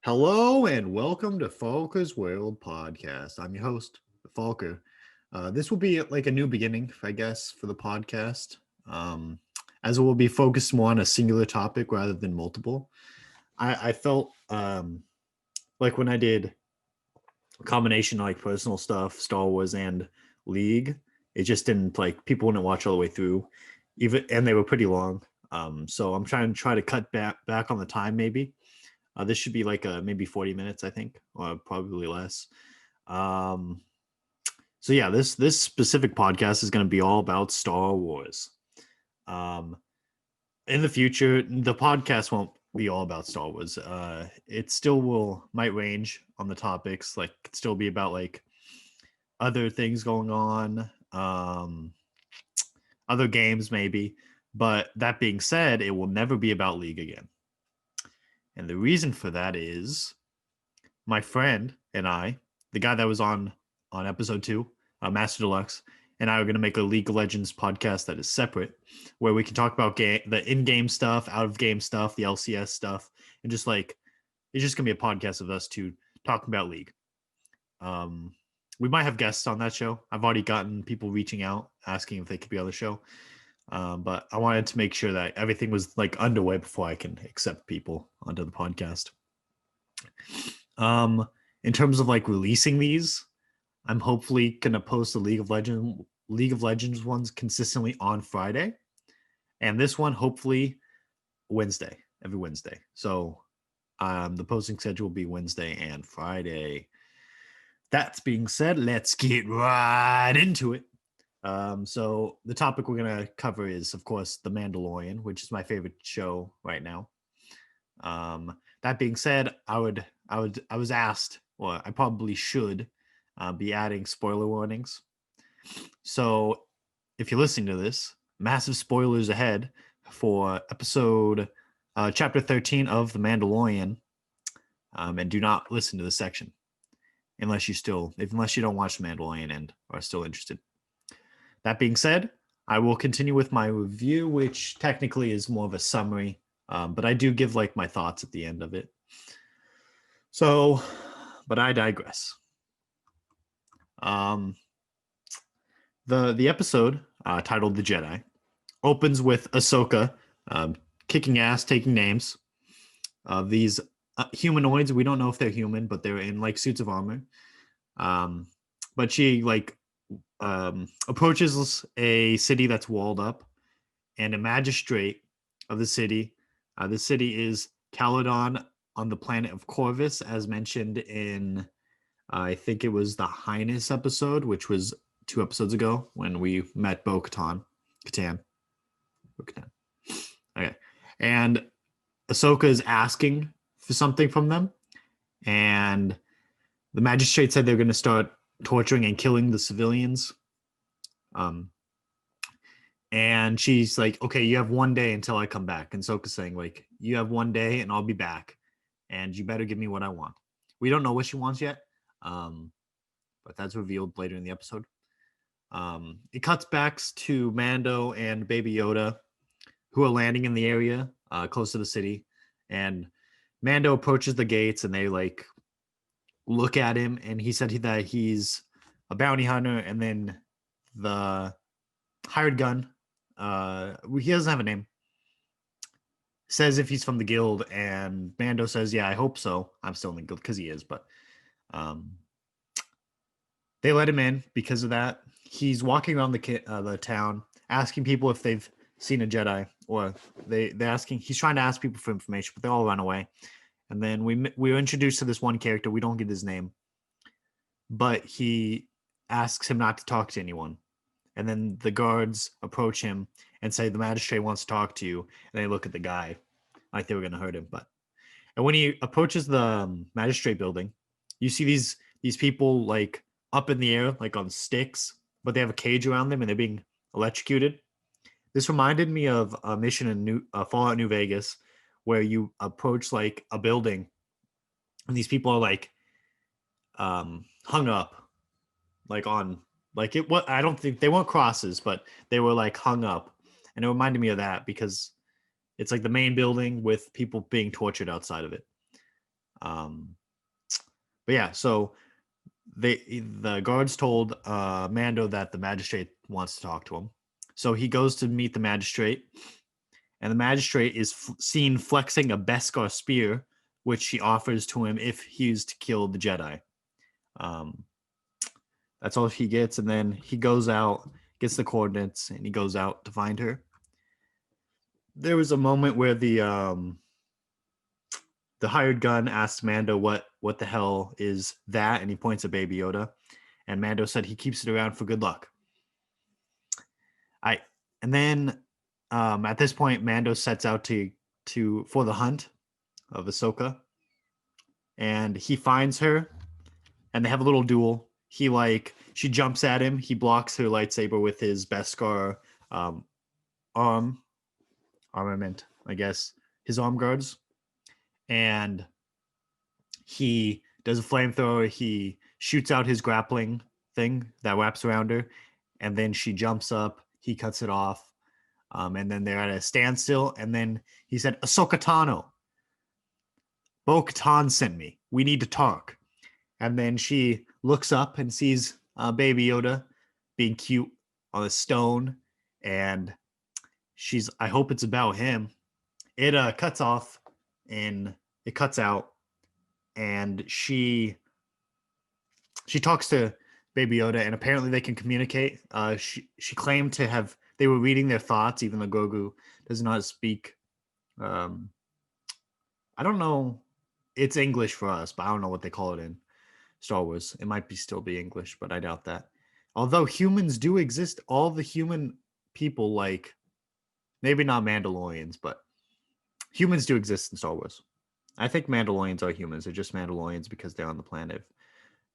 Hello and welcome to Falker's World Podcast. I'm your host, Falker. This will be like a new beginning, I guess, for the podcast, um, as it will be focused more on a singular topic rather than multiple. I felt like when I did a combination of like personal stuff, Star Wars and League, it just didn't like people wouldn't watch all the way through, even and they were pretty long. So I'm trying to cut back on the time maybe. This should be like maybe 40 minutes, I think, or probably less. Um, so yeah, this specific podcast is going to be all about Star Wars. Um, in the future, the podcast won't be all about Star Wars. It still might range on the topics, like could still be about like other things going on, other games maybe. But that being said, it will never be about League again. And the reason for that is my friend and I, the guy that was on episode 2, Master Deluxe, and I are going to make a League of Legends podcast that is separate, where we can talk about the in-game stuff, out-of-game stuff, the LCS stuff, and just like it's just going to be a podcast of us two talking about League. We might have guests on that show. I've already gotten people reaching out asking if they could be on the show. But I wanted to make sure that everything was like underway before I can accept people onto the podcast. In terms of like releasing these, I'm hopefully gonna post the League of Legends ones consistently on Friday, and this one hopefully Wednesday, every Wednesday. So the posting schedule will be Wednesday and Friday. That being said, let's get right into it. So the topic we're gonna cover is, of course, The Mandalorian, which is my favorite show right now. That being said, I was asked, or I probably should, be adding spoiler warnings. So if you're listening to this, massive spoilers ahead for chapter 13 of The Mandalorian, and do not listen to this section unless you don't watch The Mandalorian and are still interested. That being said, I will continue with my review, which technically is more of a summary, but I do give like my thoughts at the end of it. So, but I digress. The episode titled "The Jedi" opens with Ahsoka kicking ass, taking names of these humanoids. We don't know if they're human, but they're in like suits of armor. But she like approaches a city that's walled up, and a magistrate of the city. The city is Caledon on the planet of Corvus, as mentioned in I think it was the Highness episode, which was 2 episodes ago when we met Bo-Katan. Bo-Katan. Okay. And Ahsoka is asking for something from them, and the magistrate said they're going to start torturing and killing the civilians. And she's like, okay, you have 1 day until I come back. And Ahsoka's saying, like, you have 1 day and I'll be back, and you better give me what I want. We don't know what she wants yet, but that's revealed later in the episode. It cuts back to Mando and Baby Yoda, who are landing in the area close to the city, and Mando approaches the gates, and they like look at him, and he said that he's a bounty hunter, and then the hired gun, he doesn't have a name, says if he's from the guild, and Mando says, yeah, I hope so. I'm still in the guild, because he is, but they let him in because of that. He's walking around the town asking people if they've seen a Jedi, or they're asking. He's trying to ask people for information, but they all run away. And then we were introduced to this one character. We don't get his name, but he asks him not to talk to anyone. And then the guards approach him and say, the magistrate wants to talk to you. And they look at the guy like they were going to hurt him. And when he approaches the magistrate building, you see these people like up in the air, like on sticks, but they have a cage around them and they're being electrocuted. This reminded me of a mission in Fallout New Vegas, where you approach like a building and these people are like hung up, like on like it. What I don't think they weren't crosses, but they were like hung up, and it reminded me of that because it's like the main building with people being tortured outside of it. But yeah, so the guards told Mando that the magistrate wants to talk to him. So he goes to meet the magistrate, and the magistrate is seen flexing a Beskar spear, which she offers to him if he's to kill the Jedi. Um, that's all he gets, and then he goes out, gets the coordinates, and he goes out to find her. There was a moment where the hired gun asked Mando what the hell is that, and he points at Baby Yoda, and Mando said he keeps it around for good luck. And then at this point, Mando sets out to for the hunt of Ahsoka, and he finds her, and they have a little duel. She jumps at him, he blocks her lightsaber with his Beskar armament, I guess, his arm guards, and he does a flamethrower. He shoots out his grappling thing that wraps around her, and then she jumps up. He cuts it off, and then they're at a standstill. And then he said, "Ahsoka Tano, Bo-Katan sent me. We need to talk." And then she looks up and sees Baby Yoda being cute on a stone, and I hope it's about him. It cuts off, and it cuts out, and she talks to Baby Yoda, and apparently they can communicate. She claimed to have they were reading their thoughts, even though Grogu does not speak. I don't know. It's English for us, but I don't know what they call it in Star Wars. It might still be English, but I doubt that. Although humans do exist, all the human people, like maybe not Mandalorians, but humans do exist in Star Wars. I think Mandalorians are humans. They're just Mandalorians because they're on the planet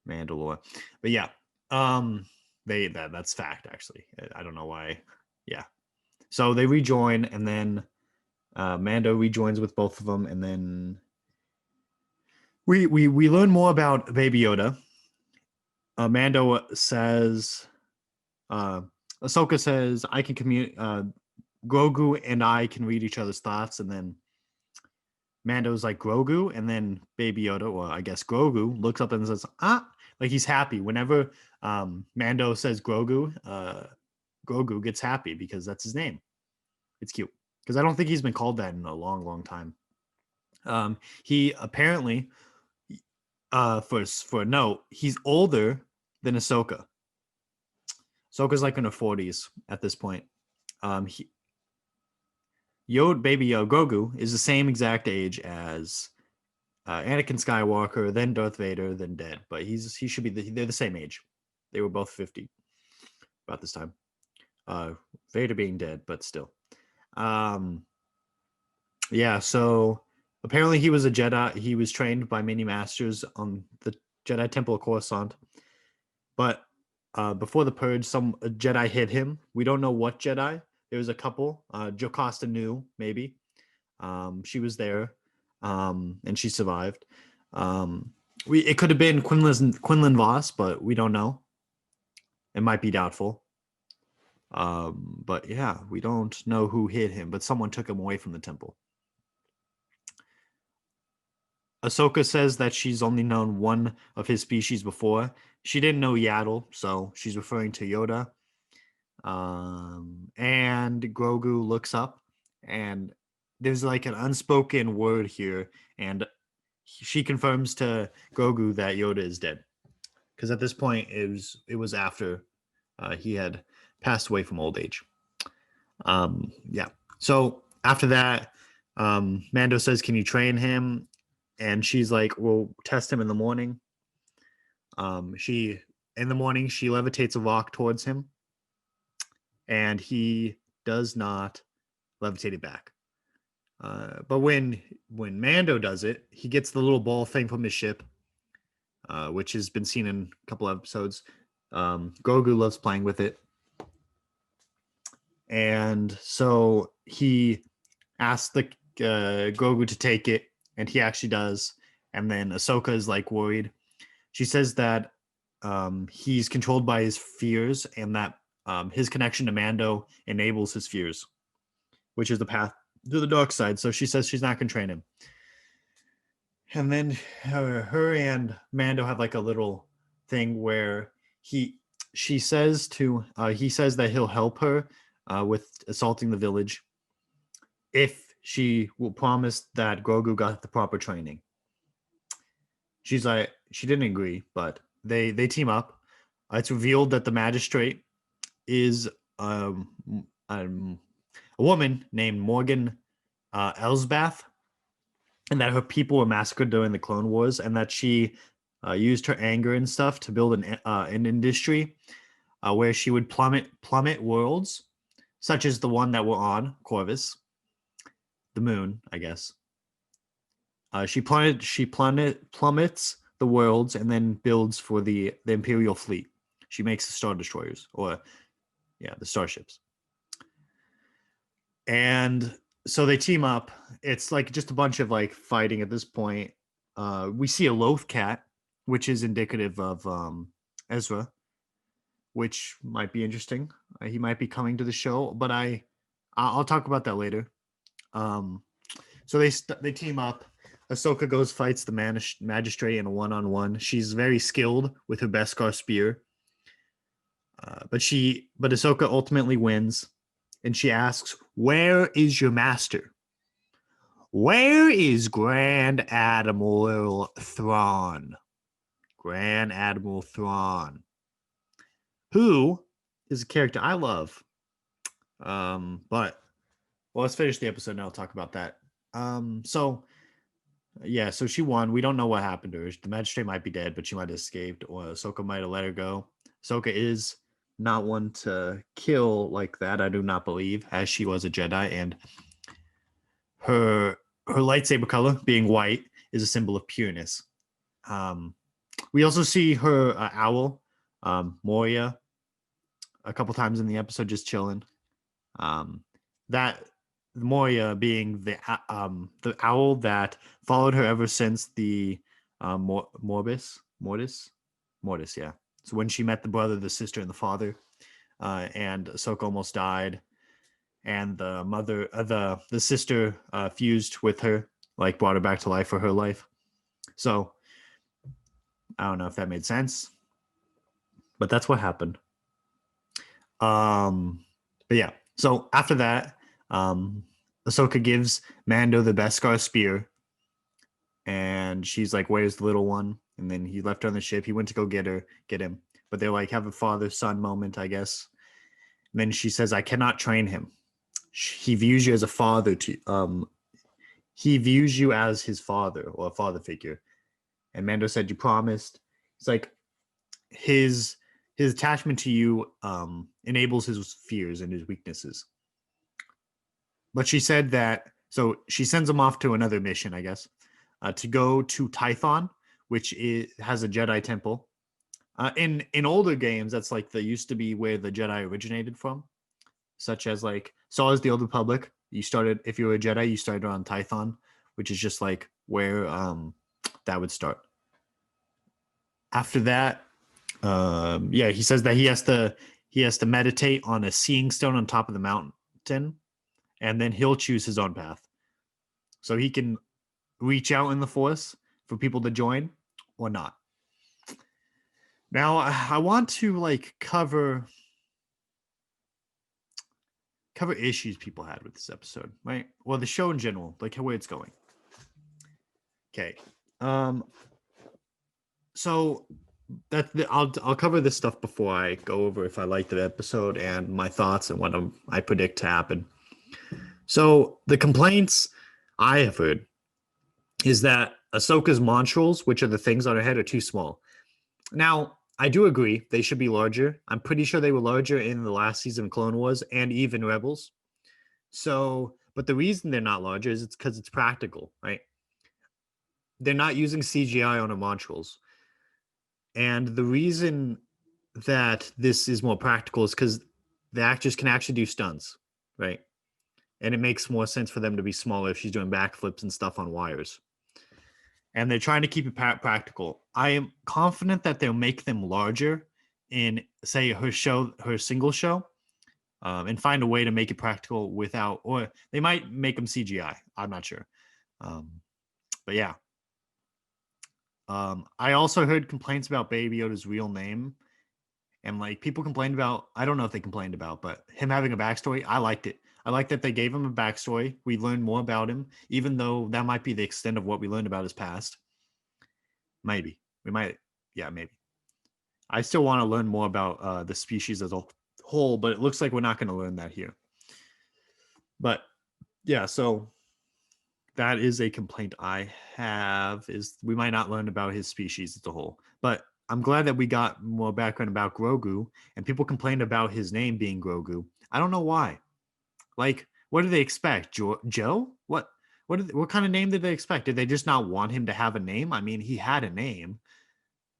Mandalore. But yeah, that's fact actually. I don't know why. Yeah. So they rejoin, and then Mando rejoins with both of them, and then we learn more about Baby Yoda. Mando says, Ahsoka says, I can communicate. Grogu and I can read each other's thoughts, and then Mando's like, Grogu, and then Baby Yoda, or I guess Grogu, looks up and says, like he's happy. Whenever Mando says Grogu, Grogu gets happy because that's his name. It's cute because I don't think he's been called that in a long, long time. He apparently, for a note, he's older than Ahsoka. Ahsoka's like in her 40s at this point. Baby Grogu is the same exact age as Anakin Skywalker, then Darth Vader, then dead. But he should be they're the same age. They were both 50 about this time. Vader being dead, but still. Yeah, so apparently he was a Jedi. He was trained by many masters on the Jedi Temple of Coruscant. But before the Purge, a Jedi hit him. We don't know what Jedi. There was a couple. Jocasta knew, maybe. She was there, and she survived. It could have been Quinlan Voss, but we don't know. It might be doubtful. But yeah, we don't know who hit him, but someone took him away from the temple. Ahsoka says that she's only known one of his species before. She didn't know Yaddle, so she's referring to Yoda. And Grogu looks up, and there's like an unspoken word here, and she confirms to Grogu that Yoda is dead. Because at this point, it was after he had passed away from old age. Yeah. So after that, Mando says, "Can you train him?" And she's like, "We'll test him in the morning." She levitates a rock towards him, and he does not levitate it back. But when Mando does it, he gets the little ball thing from his ship, which has been seen in a couple episodes. Grogu loves playing with it. And so he asks the Grogu to take it, and he actually does. And then Ahsoka is like worried. She says that he's controlled by his fears, and that his connection to Mando enables his fears, which is the path to the dark side. So she says she's not going to train him. And then her and Mando have like a little thing where she says to he says that he'll help her with assaulting the village if she will promise that Grogu got the proper training. She's like she didn't agree, but they team up. It's revealed that the magistrate is um, a woman named Morgan Elsbeth, and that her people were massacred during the Clone Wars, and that she used her anger and stuff to build an industry where she would plummet worlds, such as the one that we're on, Corvus, the moon, I guess. Plummets the worlds and then builds for the Imperial fleet. She makes the Star Destroyers, or yeah, the starships. And so they team up. It's like just a bunch of like fighting at this point. We see a loaf cat, which is indicative of Ezra, which might be interesting. He might be coming to the show, but I'll talk about that later. So they team up. Ahsoka goes fights the magistrate in a one-on-one. She's very skilled with her Beskar spear, but Ahsoka ultimately wins, and she asks, "Where is your master? Where is Grand Admiral Thrawn? Grand Admiral Thrawn, who is a character I love." But well, let's finish the episode and I'll talk about that. So she won. We don't know what happened to her. The magistrate might be dead, but she might have escaped, or Ahsoka might have let her go. Ahsoka is not one to kill like that, I do not believe, as she was a Jedi, and her lightsaber color being white is a symbol of pureness. We also see her owl, Moria, a couple times in the episode, just chilling. That Moria being the owl that followed her ever since the Mortis, yeah. So when she met the brother, the sister, and the father, and Ahsoka almost died, and the mother, the sister fused with her, like brought her back to life for her life. So I don't know if that made sense, but that's what happened. But yeah. So after that, Ahsoka gives Mando the Beskar spear, and she's like, "Where's the little one?" And then he left her on the ship. He went to go get him, but they're like have a father-son moment, I guess. And then she says, "I cannot train him. He views you as a father to he views you as his father or a father figure." And Mando said, "You promised." It's like his attachment to you enables his fears and his weaknesses. But she said that, so she sends him off to another mission, I guess, to go to Tython, which has a Jedi temple. In older games, that's like the used to be where the Jedi originated from, such as like Star Wars: The Old Republic. You started, if you were a Jedi, you started on Tython, which is just like where that would start. After that, he says that he has to meditate on a seeing stone on top of the mountain, and then he'll choose his own path. So he can reach out in the Force for people to join or not. Now, I want to like cover issues people had with this episode, right? Well, the show in general, like where it's going. Okay. So I'll cover this stuff before I go over if I like the episode and my thoughts and what I predict to happen. So the complaints I have heard is that Ahsoka's monstrals, which are the things on her head, are too small. Now, I do agree they should be larger. I'm pretty sure they were larger in the last season of Clone Wars and even Rebels. So, but the reason they're not larger is it's because it's practical, right? They're not using CGI on her monstrals. And the reason that this is more practical is because the actors can actually do stunts, right? And it makes more sense for them to be smaller if she's doing backflips and stuff on wires. And they're trying to keep it practical. I am confident that they'll make them larger in, say, her single show, and find a way to make it practical without, or they might make them CGI. I'm not sure. But yeah. I also heard complaints about Baby Yoda's real name, and like people complained about. I don't know if they complained about, but him having a backstory. I liked it. I like that they gave him a backstory. We learned more about him, even though that might be the extent of what we learned about his past. Maybe we might, yeah, maybe. I still want to learn more about the species as a whole, but it looks like we're not going to learn that here. But yeah, so that is a complaint I have, is we might not learn about his species as a whole. But I'm glad that we got more background about Grogu, and people complained about his name being Grogu. I don't know why. Like, what do they expect? Joe? What kind of name did they expect? Did they just not want him to have a name? I mean, he had a name.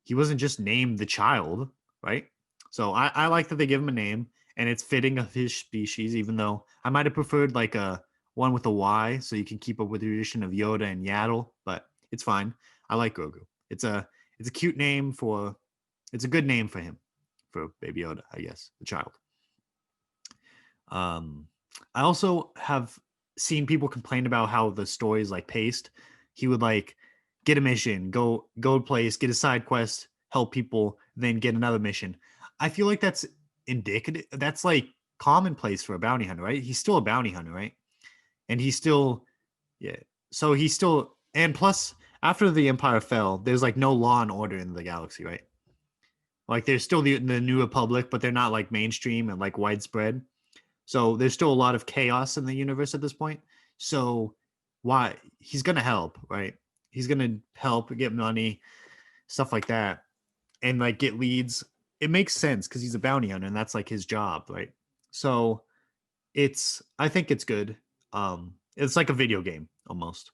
He wasn't just named the child, right? So I like that they give him a name, and it's fitting of his species, even though I might have preferred like a one with a Y, so you can keep up with the tradition of Yoda and Yaddle, but it's fine. I like Grogu. It's a cute name for it's a good name for him, for Baby Yoda, I guess, the child. Um, I also have seen people complain about how the story is like paced. He would like get a mission, go to place, get a side quest, help people, then get another mission. I feel like that's indicative. That's like commonplace for a bounty hunter, right? He's still a bounty hunter, right? And he's still, yeah. So he's still, and plus, after the Empire fell, there's like no law and order in the galaxy, right? Like there's still the New Republic, but they're not like mainstream and like widespread. So there's still a lot of chaos in the universe at this point. So why he's gonna help, right? He's gonna help get money, stuff like that, and like get leads. It makes sense because he's a bounty hunter and that's like his job, right? So I think it's good. It's like a video game almost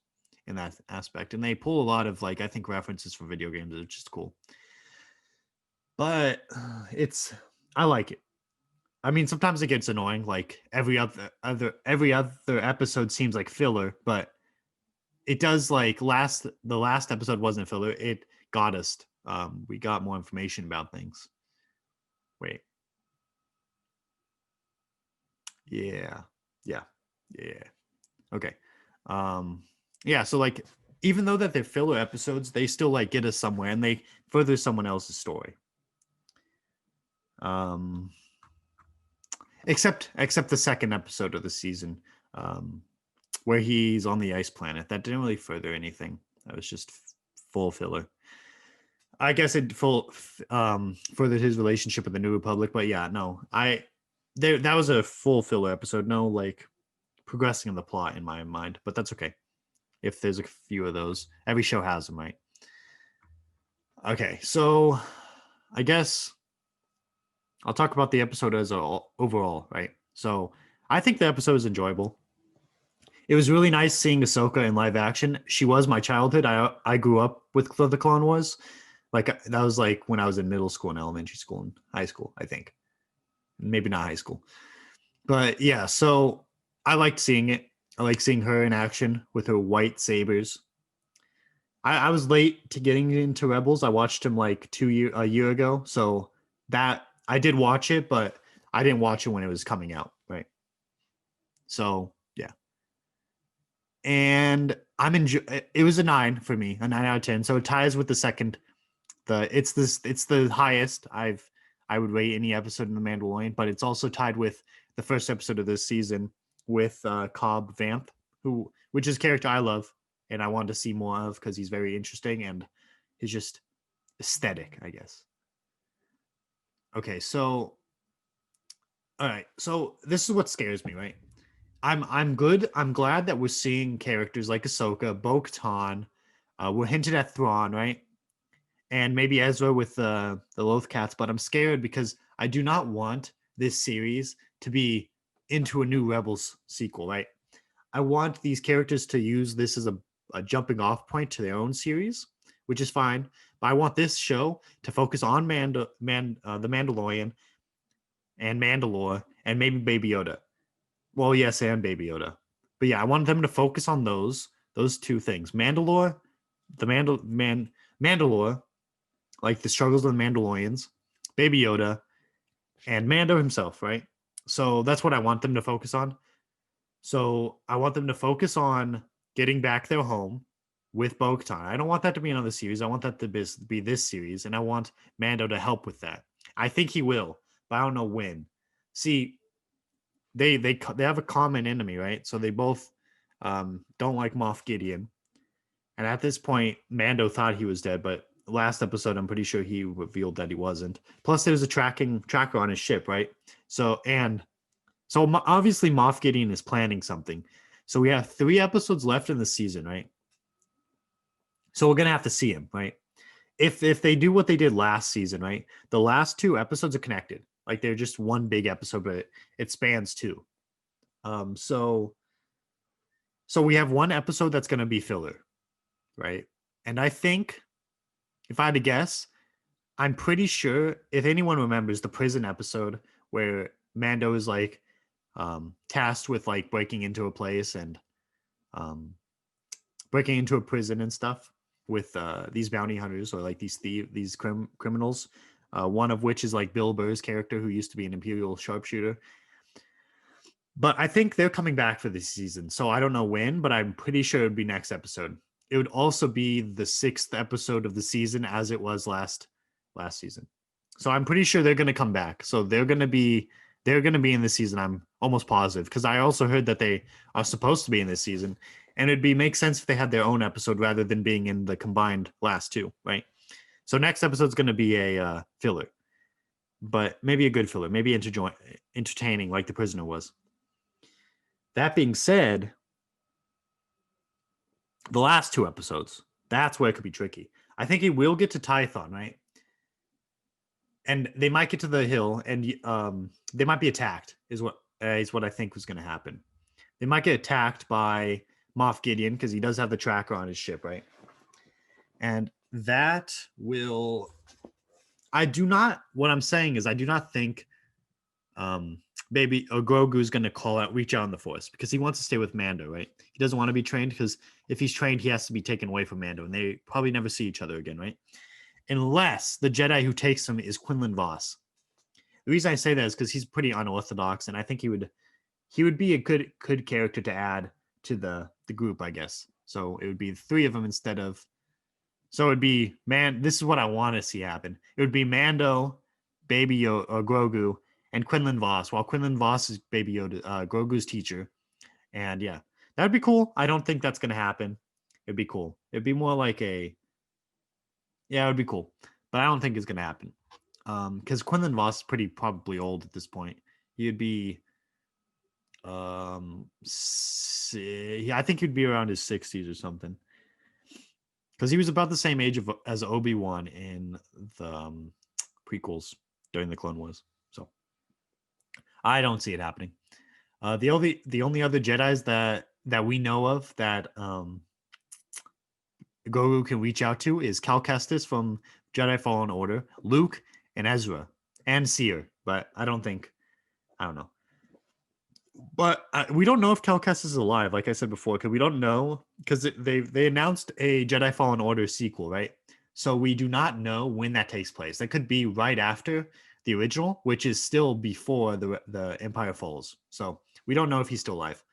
in that aspect. And they pull a lot of like I think references from video games, which is cool. But I like it. I mean, sometimes it gets annoying. Like every other episode seems like filler, but it does like the last episode wasn't filler. It got us. We got more information about things. Wait, yeah, yeah, yeah. Okay, yeah. So like, even though that they're filler episodes, they still like get us somewhere, and they further someone else's story. Um, except the second episode of the season. Where he's on the ice planet. That didn't really further anything. That was just full filler. I guess it furthered his relationship with the New Republic, but yeah, no, that was a full filler episode. No like progressing of the plot in my mind, but that's okay. If there's a few of those, every show has them, right? Okay, so I guess I'll talk about the episode as overall, right? So I think the episode is enjoyable. It was really nice seeing Ahsoka in live action. She was my childhood. I grew up with the Clone Wars. Like that was like when I was in middle school and elementary school and high school, I think. Maybe not high school. But yeah, so I liked seeing it. I like seeing her in action with her white sabers. I was late to getting into Rebels. I watched him like a year ago. So that I did watch it, but I didn't watch it when it was coming out, right? So yeah. And it was a 9 for me, a 9 out of 10. So it ties with the second. It's the highest I would rate any episode in The Mandalorian, but it's also tied with the first episode of this season with Cobb Vanth, which is a character I love and I wanted to see more of because he's very interesting and he's just aesthetic, I guess. Okay, so all right, so this is what scares me, right? I'm good. I'm glad that we're seeing characters like Ahsoka, Bo-Katan. We're hinted at Thrawn, right? And maybe Ezra with the Lothcats, but I'm scared because I do not want this series to be into a new Rebels sequel, right? I want these characters to use this as a jumping off point to their own series, which is fine. But I want this show to focus on the Mandalorian and Mandalore and maybe Baby Yoda. Well, yes, and Baby Yoda. But yeah, I want them to focus on those two things: Mandalore, Mandalore, like the struggles of the Mandalorians, Baby Yoda, and Mando himself, right? So that's what I want them to focus on. So I want them to focus on getting back their home, with Bo-Katan. I don't want that to be another series. I want that to be this series, and I want Mando to help with that. I think he will, but I don't know when. See, they have a common enemy, right? So they both don't like Moff Gideon. And at this point, Mando thought he was dead, but last episode, I'm pretty sure he revealed that he wasn't. Plus, there's a tracker on his ship, right? So obviously Moff Gideon is planning something. So we have 3 episodes left in the season, right? So we're gonna have to see him, right? If they do what they did last season, right? The last 2 episodes are connected. Like they're just one big episode, but it spans 2. So we have 1 episode that's gonna be filler, right? And I think, if I had to guess, I'm pretty sure, if anyone remembers the prison episode where Mando is like tasked with like breaking into a place and breaking into a prison and stuff with these bounty hunters or like these criminals, one of which is like Bill Burr's character, who used to be an Imperial sharpshooter. But I think they're coming back for this season, so I don't know when, but I'm pretty sure it would be next episode. It would also be the 6th episode of the season, as it was last season. So I'm pretty sure they're going to come back. So they're going to be in this season. I'm almost positive, because I also heard that they are supposed to be in this season, and it'd make sense if they had their own episode rather than being in the combined last 2, right? So next episode's going to be a filler, but maybe a good filler, maybe entertaining like The Prisoner was. That being said, the last 2 episodes, that's where it could be tricky. I think he will get to Tython, right? And they might get to the hill, and they might be attacked, is what I think was going to happen. They might get attacked by Moff Gideon, because he does have the tracker on his ship, right? And that will... what I'm saying is I do not think Grogu's going to reach out in the Force, because he wants to stay with Mando, right? He doesn't want to be trained, because if he's trained, he has to be taken away from Mando, and they probably never see each other again, right? Unless the Jedi who takes him is Quinlan Vos. The reason I say that is because he's pretty unorthodox, and I think he would be a good character to add to the group, I guess. So it would be 3 of them instead of... So it would be, this is what I want to see happen. It would be Mando, Baby Yoda, or Grogu, and Quinlan Vos, while Quinlan Vos is Baby Yoda, Grogu's teacher. And yeah, that would be cool. I don't think that's going to happen. It'd be cool. It'd be more like it would be cool. But I don't think it's going to happen. Because Quinlan Vos is probably old at this point. He'd be... I think he'd be around his 60s or something. Because he was about the same age as Obi-Wan in the prequels during the Clone Wars. So I don't see it happening. The only other Jedis that we know of that Grogu can reach out to is Cal Kestis from Jedi Fallen Order, Luke, and Ezra, and Seer. But I don't know. But we don't know if Cal Kestis is alive, like I said before, because we don't know, because they announced a Jedi Fallen Order sequel, right? So we do not know when that takes place. That could be right after the original, which is still before the Empire Falls. So we don't know if he's still alive.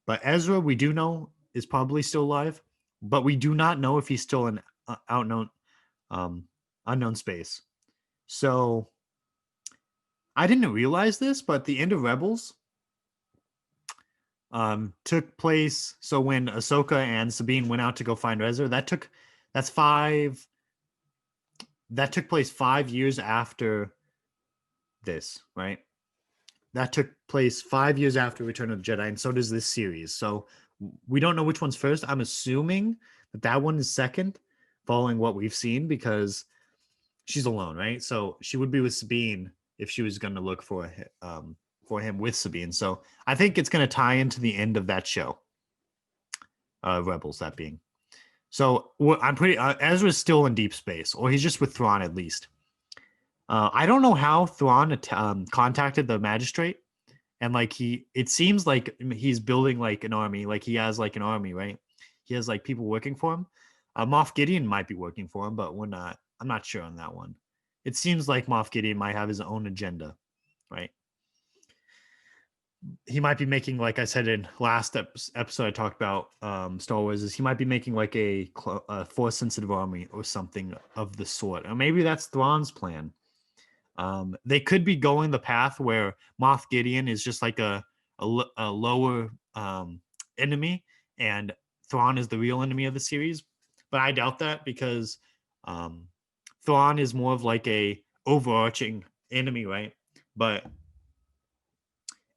But Ezra, we do know, is probably still alive, but we do not know if he's still in unknown space. So I didn't realize this, but the end of Rebels took place. So when Ahsoka and Sabine went out to go find Ezra, that took place 5 years after this, right? That took place 5 years after Return of the Jedi, and so does this series. So we don't know which one's first. I'm assuming that one is second, following what we've seen, because she's alone, right? So she would be with Sabine if she was going to look for him with Sabine. So I think it's going to tie into the end of that show, Rebels, that being. So I'm pretty... Ezra's still in deep space, or he's just with Thrawn at least. I don't know how Thrawn contacted the magistrate, and it seems like he's building like an army, like he has like an army, right? He has like people working for him. Moff Gideon might be working for him, but I'm not sure on that one. It seems like Moff Gideon might have his own agenda, right? he might be making, like I said in last episode I talked about Star Wars, is he might be making like a force sensitive army or something of the sort, or maybe that's Thrawn's plan. They could be going the path where Moff Gideon is just like a lower enemy, and Thrawn is the real enemy of the series. But I doubt that, because um, Thrawn is more of like a overarching enemy, right? But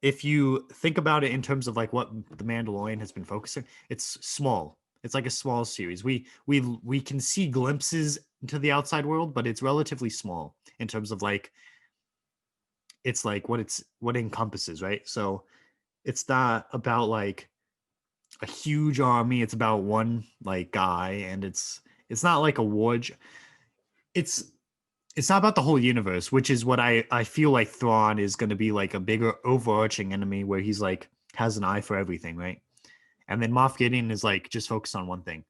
if you think about it in terms of like what the Mandalorian has been focusing, it's small. It's like a small series. We can see glimpses into the outside world, but it's relatively small in terms of like it's like what it encompasses, right? So it's not about like a huge army. It's about one like guy, and it's not like a war. It's it's not about the whole universe, which is what I feel like Thrawn is going to be, like a bigger overarching enemy where he's like has an eye for everything, right? And then Moff Gideon is like just focused on one thing.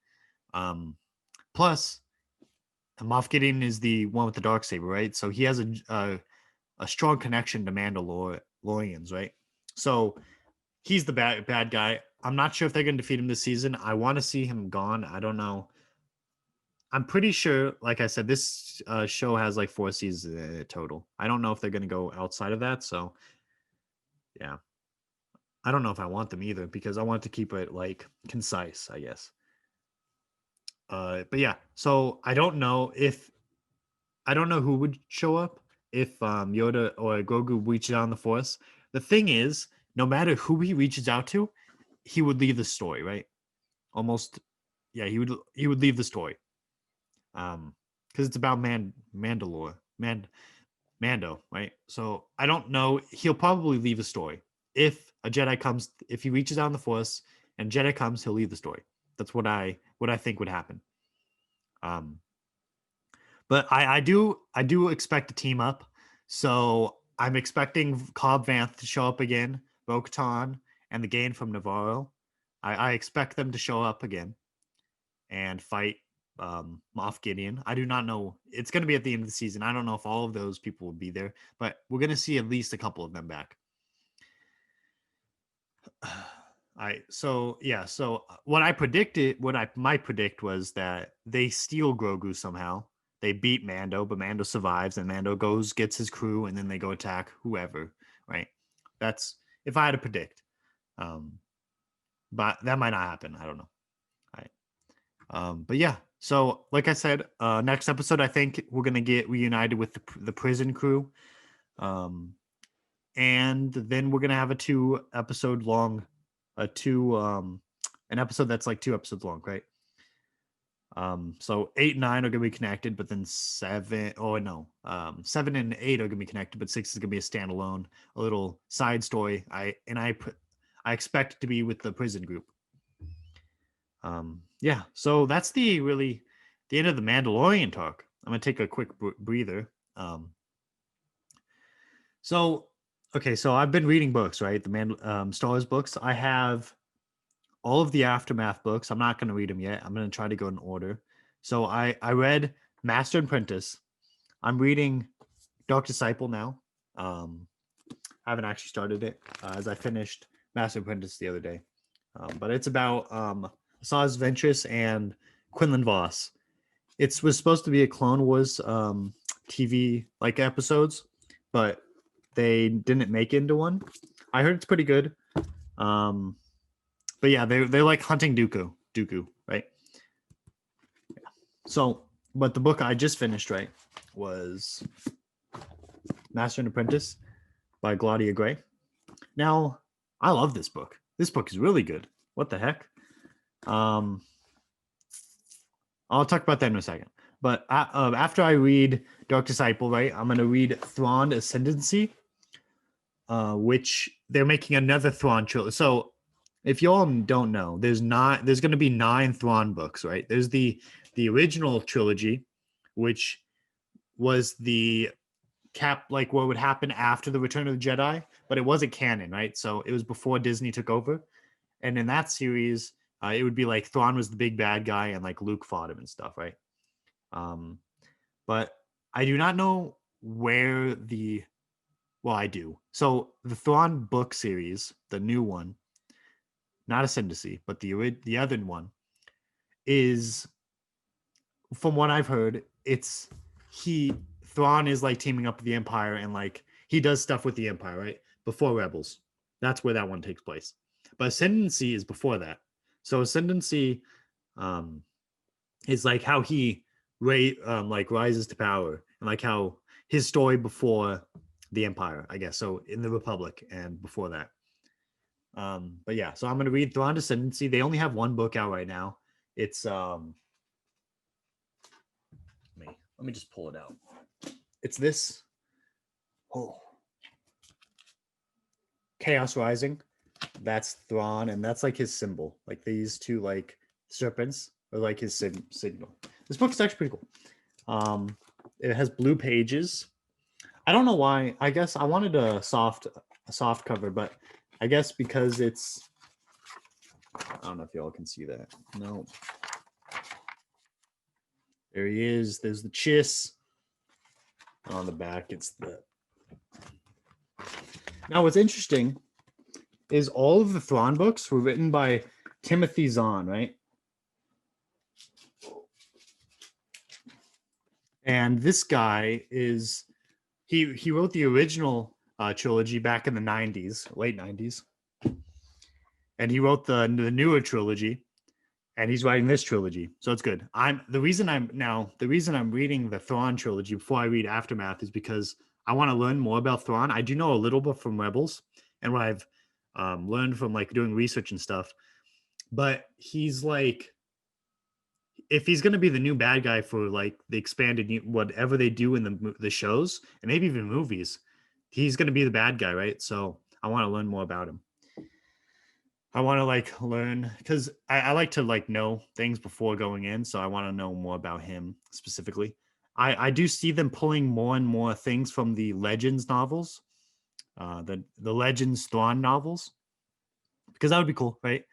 Um, Plus, Moff Gideon is the one with the dark saber, right? So he has a strong connection to Mandalorians, right? So he's the bad guy. I'm not sure if they're going to defeat him this season. I want to see him gone. I don't know. I'm pretty sure, like I said, this show has like 4 seasons total. I don't know if they're going to go outside of that. So, yeah. I don't know if I want them either, because I want to keep it like concise, I guess. But yeah, so I don't know who would show up if Yoda or Grogu reaches out on the Force. The thing is, no matter who he reaches out to, he would leave the story, right? Almost, yeah, he would leave the story. Because it's about Mando, right? So I don't know. He'll probably leave the story. If he reaches out on the Force and Jedi comes, he'll leave the story. That's what I think would happen. Um, but I do expect a team up. So I'm expecting Cobb Vanth to show up again, Bo-Katan, and the Gain from Navarro. I expect them to show up again and fight Moff Gideon. I do not know. It's going to be at the end of the season. I don't know if all of those people will be there, but we're going to see at least a couple of them back. So what I predicted, what I might predict was that they steal Grogu somehow. They beat Mando, but Mando survives, and Mando gets his crew, and then they go attack whoever. Right? That's if I had to predict. But that might not happen. I don't know. Right. But yeah. So like I said, next episode I think we're gonna get reunited with the prison crew. And then we're gonna have a 2 episode long, a two an episode that's like 2 episodes long, right? So 8 and 9 are gonna be connected, but then 7 and 8 are gonna be connected, but 6 is gonna be a standalone, a little side story. I expect it to be with the prison group. Yeah, so that's the end of the Mandalorian talk. I'm gonna take a quick breather. So okay, so I've been reading books, right? Star Wars books. I have all of the Aftermath books. I'm not going to read them yet. I'm going to try to go in order. So I read Master and Apprentice. I'm reading Dark Disciple now. I haven't actually started it, as I finished Master and Apprentice the other day. But it's about Asajj Ventress and Quinlan Voss. It was supposed to be a Clone Wars TV like episodes, but they didn't make it into one. I heard it's pretty good. But yeah, they're like hunting Dooku, right? Yeah. So, but the book I just finished, right, was Master and Apprentice by Claudia Gray. Now, I love this book. This book is really good. What the heck? I'll talk about that in a second. But after I read Dark Disciple, right, I'm gonna read Thrawn Ascendancy, which they're making another Thrawn trilogy. So if you all don't know, there's going to be 9 Thrawn books, right? There's the original trilogy, which was the like what would happen after the Return of the Jedi, but it wasn't canon, right? So it was before Disney took over, and in that series, it would be like Thrawn was the big bad guy, and like Luke fought him and stuff, right? But I do not know where the Well, I do. So the Thrawn book series, the new one, not Ascendancy, but the other one is, from what I've heard, it's he Thrawn is like teaming up with the Empire and like he does stuff with the Empire, right? Before Rebels. That's where that one takes place. But Ascendancy is before that. So Ascendancy um is like how he like rises to power and like how his story before the Empire, I guess. So in the Republic and before that. But yeah, so I'm gonna read Thrawn Ascendancy. They only have one book out right now. It's let me just pull it out. It's this. Oh, Chaos Rising. That's Thrawn, and that's like his symbol. Like these two like serpents are like his signal. This book is actually pretty cool. It has blue pages. I don't know why. I guess I wanted a soft cover, but I guess because it's. I don't know if y'all can see that. No. There he is. There's the chiss. On the back, it's the. Now, what's interesting is all of the Thrawn books were written by Timothy Zahn, right? And this guy is he wrote the original trilogy back in the 90s, late 90s. And he wrote the newer trilogy, and he's writing this trilogy. So it's good. The reason I'm reading the Thrawn trilogy before I read Aftermath is because I want to learn more about Thrawn. I do know a little bit from Rebels and what I've learned from like doing research and stuff. But he's like, if he's going to be the new bad guy for like the expanded whatever they do in the shows and maybe even movies, he's going to be the bad guy, right? So I want to learn more about him. I want to like learn because I like to like know things before going in, so I want to know more about him specifically. I do see them pulling more and more things from the Legends novels, the Legends Thrawn novels, because that would be cool, right?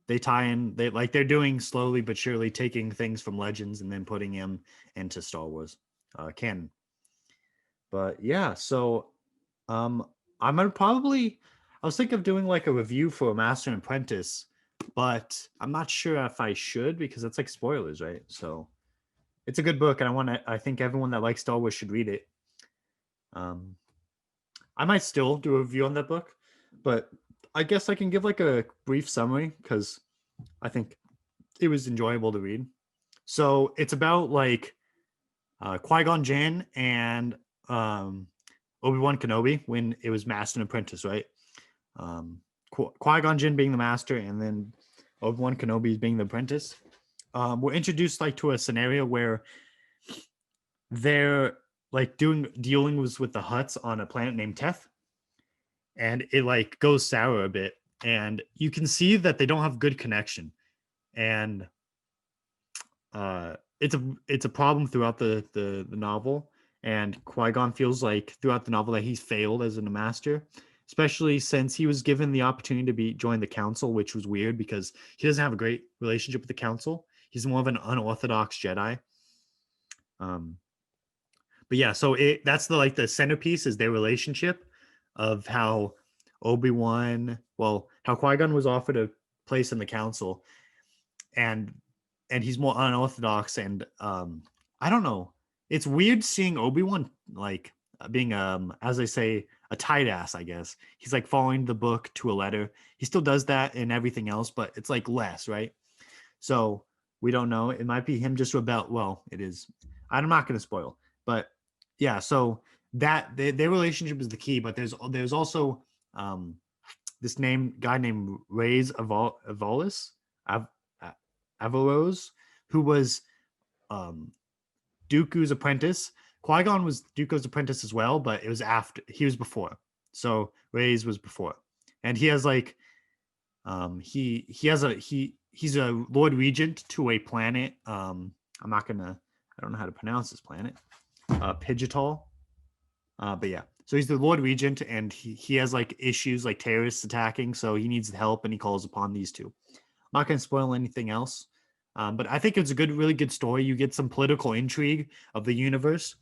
They tie in, they're doing slowly but surely taking things from Legends and then putting them into Star Wars canon. But yeah, so I'm gonna probably. I was thinking of doing like a review for Master and Apprentice, but I'm not sure if I should because it's like spoilers, right? So it's a good book, and I think everyone that likes Star Wars should read it. I might still do a review on that book, but I guess I can give like a brief summary because I think it was enjoyable to read. So it's about like Qui-Gon Jinn and Obi-Wan Kenobi when it was Master and Apprentice, right? Qui-Gon Jinn being the master and then Obi-Wan Kenobi being the apprentice. We're introduced like to a scenario where they're like dealing with the Hutts on a planet named Teth, and it like goes sour a bit, and you can see that they don't have good connection, and it's a problem throughout the novel, and Qui-Gon feels like throughout the novel that he's failed as a master, especially since he was given the opportunity to join the council, which was weird because he doesn't have a great relationship with the council. He's more of an unorthodox Jedi. But yeah, so that's the centerpiece is their relationship of how how Qui-Gon was offered a place in the council, and he's more unorthodox, and I don't know. It's weird seeing Obi-Wan like being as they say a tight ass, I guess. He's like following the book to a letter. He still does that in everything else, but it's like less, right? So we don't know. It might be him just rebel. Well, it is. I'm not going to spoil, but yeah. So that their relationship is the key, but there's also this guy named Reyes Avalos, Avalos, who was Dooku's apprentice. Qui-Gon was Dooku's apprentice as well, but it was after he was before. So Reyes was before, and he has like he's a Lord Regent to a planet. I don't know how to pronounce this planet. Pidgeotol. But yeah, so he's the Lord Regent, and he has like issues like terrorists attacking, so he needs help, and he calls upon these two. I'm not gonna spoil anything else. But I think it's a really good story. You get some political intrigue of the universe.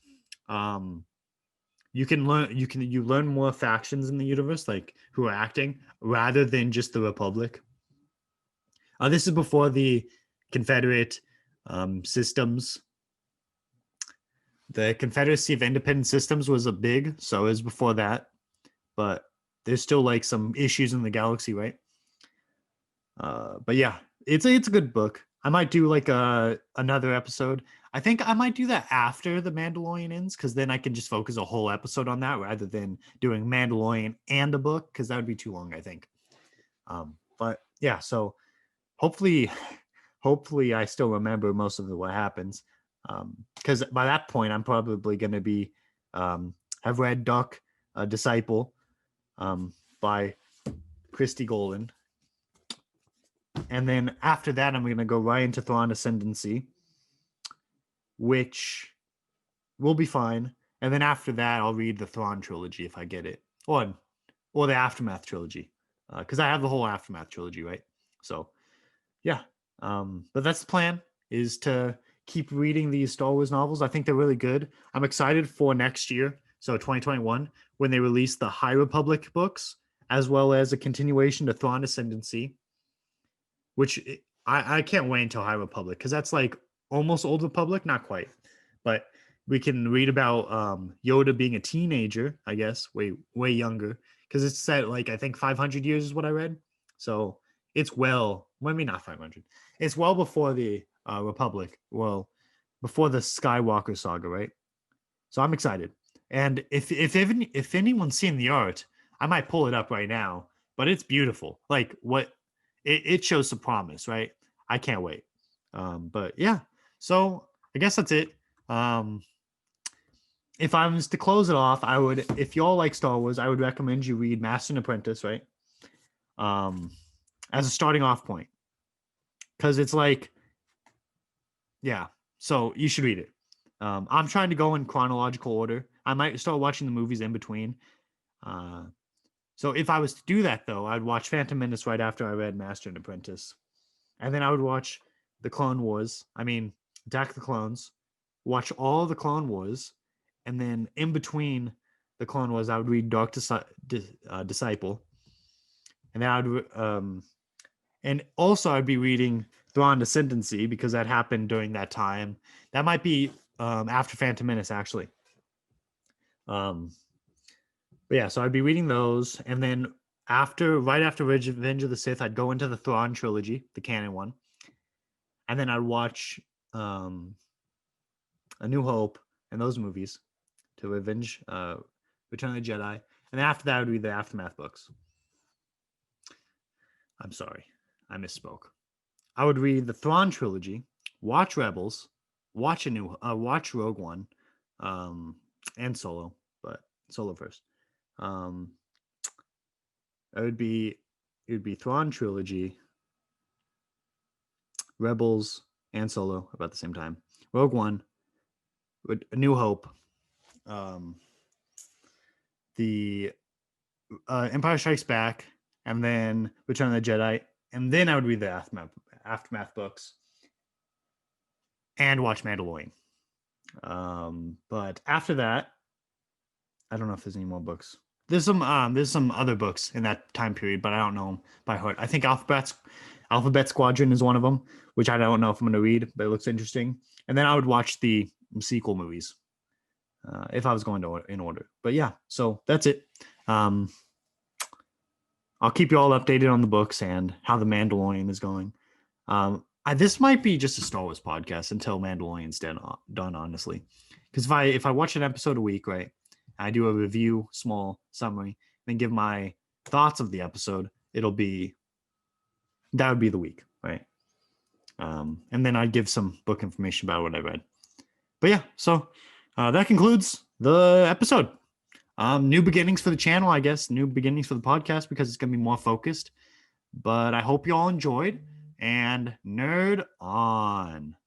you learn more factions in the universe, like who are acting, rather than just the Republic. This is before the Confederate systems. The Confederacy of Independent Systems was a big, so it was before that. But there's still like some issues in the galaxy, right? But yeah, it's a good book. I might do like another episode. I think I might do that after the Mandalorian ends, because then I can just focus a whole episode on that rather than doing Mandalorian and a book, because that would be too long, I think. But yeah, so hopefully I still remember most of what happens. Because by that point I'm probably going to be have read Dark Disciple by Christy Golden. And then after that, I'm going to go right into Thrawn Ascendancy, which will be fine. And then after that, I'll read the Thrawn trilogy if I get it, or the Aftermath trilogy, because I have the whole Aftermath trilogy, right? So, yeah. But that's the plan, is to keep reading these Star Wars novels. I think they're really good. I'm excited for next year, so 2021, when they release the High Republic books, as well as a continuation to Thrawn Ascendancy, which I can't wait until High Republic, because that's like almost Old Republic, not quite, but we can read about Yoda being a teenager, I guess, way younger, because it's set like I think 500 years is what I read, so it's maybe not 500. It's well before the Republic, well before the Skywalker saga, right? So I'm excited, and if anyone's seen the art, I might pull it up right now, but it's beautiful. Like what it shows some promise, right? I can't wait. But yeah, so I guess that's it. If I was to close it off, I would, if y'all like Star Wars, I would recommend you read Master and Apprentice, right? As a starting off point, because it's like, yeah, so you should read it. I'm trying to go in chronological order. I might start watching the movies in between. So if I was to do that, though, I'd watch Phantom Menace right after I read Master and Apprentice. And then I would watch the Clone Wars. Attack the Clones. Watch all the Clone Wars. And then in between the Clone Wars, I would read Dark Disciple. And then I would... and also I'd be reading Thrawn Ascendancy, because that happened during that time. That might be after Phantom Menace, actually. But yeah, so I'd be reading those, and then right after Revenge of the Sith, I'd go into the Thrawn trilogy, the canon one, and then I'd watch A New Hope and those movies to Return of the Jedi, and then after that, I would read the Aftermath books. I'm sorry, I misspoke. I would read the Thrawn trilogy, watch Rebels, watch Rogue One, and Solo, but Solo first. It would be Thrawn trilogy, Rebels, and Solo about the same time. Rogue One, A New Hope, the Empire Strikes Back, and then Return of the Jedi, and then I would read the Aftermath books and watch Mandalorian. But after that, I don't know if there's any more books. There's some other books in that time period, but I don't know them by heart. I think Alphabet Squadron is one of them, which I don't know if I'm going to read, but it looks interesting. And then I would watch the sequel movies if I was going in order. But yeah, so that's it. I'll keep you all updated on the books and how the Mandalorian is going. This might be just a Star Wars podcast until Mandalorian's done, honestly. Because if I watch an episode a week, right, I do a review, small summary, then give my thoughts of the episode, that would be the week, right? And then I'd give some book information about what I read. But yeah, so that concludes the episode. New beginnings for the channel, I guess. New beginnings for the podcast, because it's going to be more focused. But I hope you all enjoyed, and nerd on.